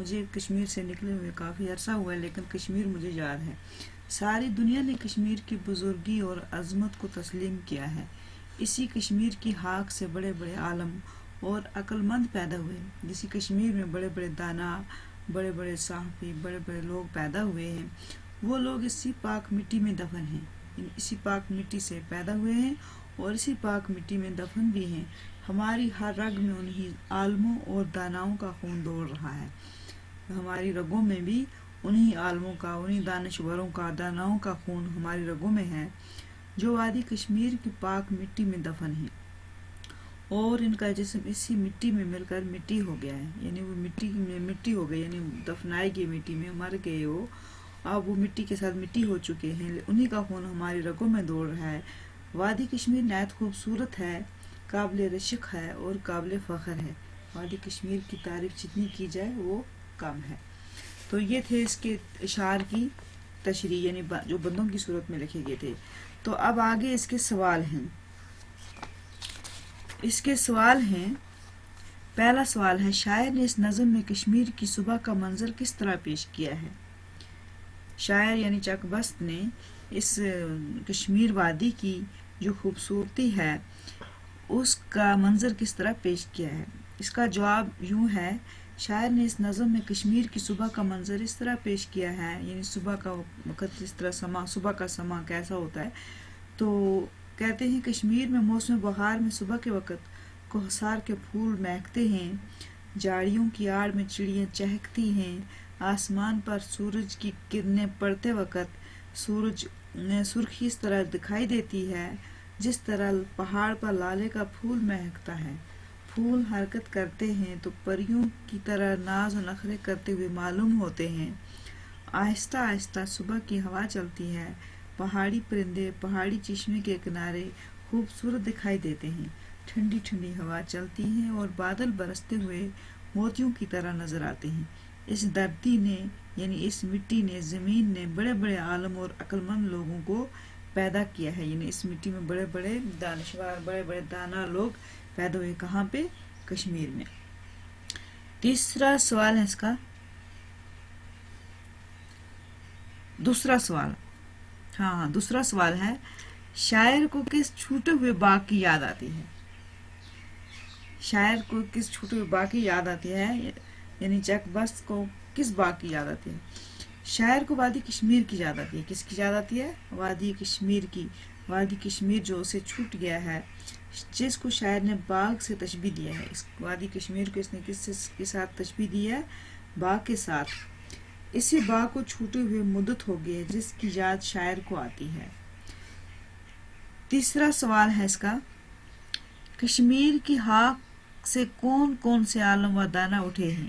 مجھے کشمیر سے نکلے ہوئے کافی عرصہ ہوا ہے، لیکن کشمیر مجھے یاد ہے۔ ساری دنیا نے کشمیر کی بزرگی اور عظمت کو تسلیم کیا ہے۔ اسی کشمیر کی خاک سے بڑے بڑے عالم اور عقل مند پیدا ہوئے۔ جسی کشمیر میں بڑے بڑے دانا، بڑے بڑے صحافی، بڑے بڑے لوگ پیدا ہوئے ہیں، وہ لوگ اسی پاک مٹی میں دفن ہیں، اسی پاک مٹی سے پیدا ہوئے ہیں اور اسی پاک مٹی میں دفن بھی ہیں۔ ہماری ہر رگ میں انہی عالموں اور داناؤں کا خون دوڑ رہا ہے۔ ہماری رگوں میں بھی انہی عالموں کا، انہی دانشوروں کا، داناؤں کا خون ہماری رگوں میں ہے، جو وادی کشمیر کی پاک مٹی میں دفن ہیں، اور ان کا جسم اسی مٹی میں مل کر مٹی ہو گیا ہے، یعنی وہ مٹی میں مٹی ہو گئی، یعنی دفنائے گئے مٹی میں، مر گئے وہ، اب وہ مٹی کے ساتھ مٹی ہو چکے ہیں، انہی کا خون ہماری رگوں میں دوڑ رہا ہے۔ وادی کشمیر نہایت خوبصورت ہے، قابل رشک ہے اور قابل فخر ہے۔ وادی کشمیر کی تعریف جتنی کی جائے وہ کم ہے۔ تو یہ تھے اس کے اشعار کی تشریح، یعنی جو بندوں کی صورت میں لکھے گئے تھے۔ تو اب آگے اس کے سوال ہیں۔ اس کے سوال ہیں، پہلا سوال ہے، شاعر نے اس نظم میں کشمیر کی صبح کا منظر کس طرح پیش کیا ہے؟ شاعر یعنی چک بست نے اس کشمیر وادی کی جو خوبصورتی ہے اس کا منظر کس طرح پیش کیا ہے؟ اس کا جواب یوں ہے، شاعر نے اس نظم میں کشمیر کی صبح کا منظر اس طرح پیش کیا ہے، یعنی صبح کا وقت اس طرح صبح کا سما کیسا ہوتا ہے، تو کہتے ہیں کشمیر میں موسم بہار میں صبح کے وقت کوہسار کے پھول مہکتے ہیں، جھاڑیوں کی آڑ میں چڑیاں چہکتی ہیں، آسمان پر سورج کی کرنیں پڑتے وقت سورج سرخی اس طرح دکھائی دیتی ہے جس طرح پہاڑ پر لالے کا پھول مہکتا ہے، پھول حرکت کرتے ہیں تو پریوں کی طرح ناز و نخرے کرتے ہوئے معلوم ہوتے ہیں، آہستہ آہستہ صبح کی ہوا چلتی ہے، پہاڑی پرندے پہاڑی چشمے کے کنارے خوبصورت دکھائی دیتے ہیں، ٹھنڈی ٹھنڈی ہوا چلتی ہے اور بادل برستے ہوئے موتیوں کی طرح نظر آتے ہیں۔ اس دھرتی نے یعنی اس مٹی نے، زمین نے بڑے بڑے عالم اور عقل مند لوگوں کو پیدا کیا ہے، یعنی اس مٹی میں بڑے بڑے دانشور، بڑے بڑے دانا لوگ پیدا ہوئے، کہاں پہ؟ کشمیر میں۔ تیسرا سوال ہے اس کا، دوسرا سوال ہے، شاعر کو کس چھوٹے ہوئے باغ کی یاد آتی ہے؟ شاعر کو کس چھوٹے ہوئے باغ کی یاد آتی ہے، یعنی چک بست کو کس باغ کی یاد آتی ہے؟ شاعر کو وادی کشمیر کی یاد آتی ہے۔ کس کی یاد آتی ہے؟ وادی کشمیر کی۔ وادی کشمیر جو اسے چھوٹ گیا ہے، جس کو شاعر نے باغ سے تشبیہ دیا ہے، اس وادی کشمیر کو اس نے کس کے ساتھ تشبیہ دی ہے؟ باغ کے ساتھ۔ اسی باغ کو چھوٹے ہوئے مدت ہو گئی ہے جس کی یاد شاعر کو آتی ہے۔ تیسرا سوال ہے اس کا، کشمیر کی خاک سے کون کون سے عالم و دانا اٹھے ہیں؟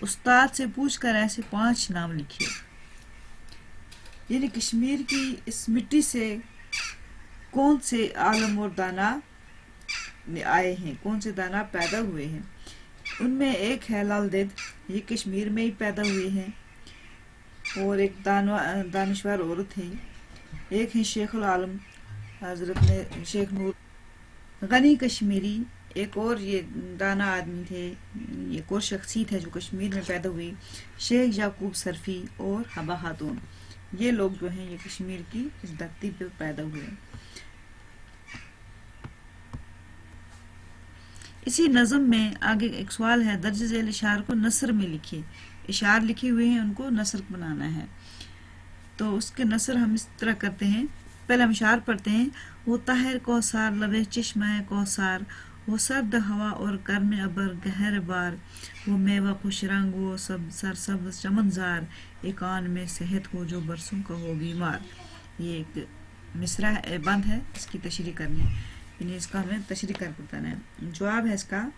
استاد سے پوچھ کر ایسے 5 نام لکھیے۔ یعنی کشمیر کی اس مٹی سے کون سے عالم اور دانا آئے ہیں، کون سے دانا پیدا ہوئے ہیں؟ ان میں ایک ہے لال دید، یہ کشمیر میں ہی پیدا ہوئے ہیں، اور ایک دانشور عورت ہیں، ایک ہیں شیخ العالم حضرت شیخ نور غنی کشمیری، ایک اور یہ دانا آدمی تھے، ایک اور شخصیت ہے جو کشمیر میں پیدا ہوئی، شیخ یعقوب سرفی اور حبہ خاتون، یہ لوگ جو ہیں یہ کشمیر کی اس دھرتی پہ پیدا ہوئے۔ اسی نظم میں آگے ایک سوال ہے، درج ذیل اشعار کو نثر میں لکھیے۔ اشعار لکھے ہوئے ہیں، ان کو نثر بنانا ہے، تو اس کے نثر ہم اس طرح کرتے ہیں۔ پہلے ہم اشعار پڑھتے ہیں، وہ طاہر کوثر لبِ چشمہ کوثر، وہ سرد ہوا اور گرم ابر گہر بار، وہ میوہ خوش رنگ، وہ سرسبز چمن زار، ایک آن میں صحت ہو جو برسوں کا ہو بیمار۔ یہ ایک مصرع بند ہے، اس کی تشریح کرنی، یعنی اس کا ہمیں تشریح کر بتانا ہے۔ جواب ہے اس کا،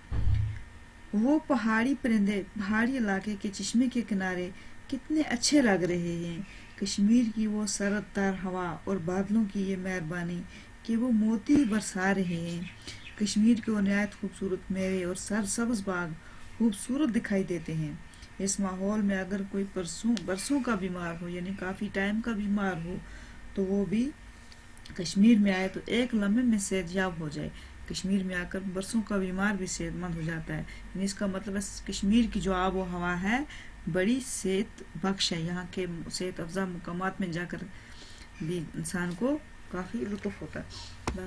وہ پہاڑی پرندے پہاڑی علاقے کے چشمے کے کنارے کتنے اچھے لگ رہے ہیں، کشمیر کی وہ سرد تر ہوا اور بادلوں کی یہ مہربانی کہ وہ موتی برسا رہے ہیں، کشمیر کے وہ نہایت خوبصورت میوے اور سرسبز باغ خوبصورت دکھائی دیتے ہیں۔ اس ماحول میں اگر کوئی برسوں کا بیمار ہو، یعنی کافی ٹائم کا بیمار ہو، تو وہ بھی کشمیر میں آئے تو ایک لمحے میں صحت یاب ہو جائے، کشمیر میں آ کر برسوں کا بیمار بھی صحت مند ہو جاتا ہے. یعنی اس کا مطلب ہے کشمیر کی جو آب و ہوا ہے بڑی صحت بخش ہے. یہاں کے صحت افزا مقامات میں جا کر بھی انسان کو کافی لطف ہوتا ہے.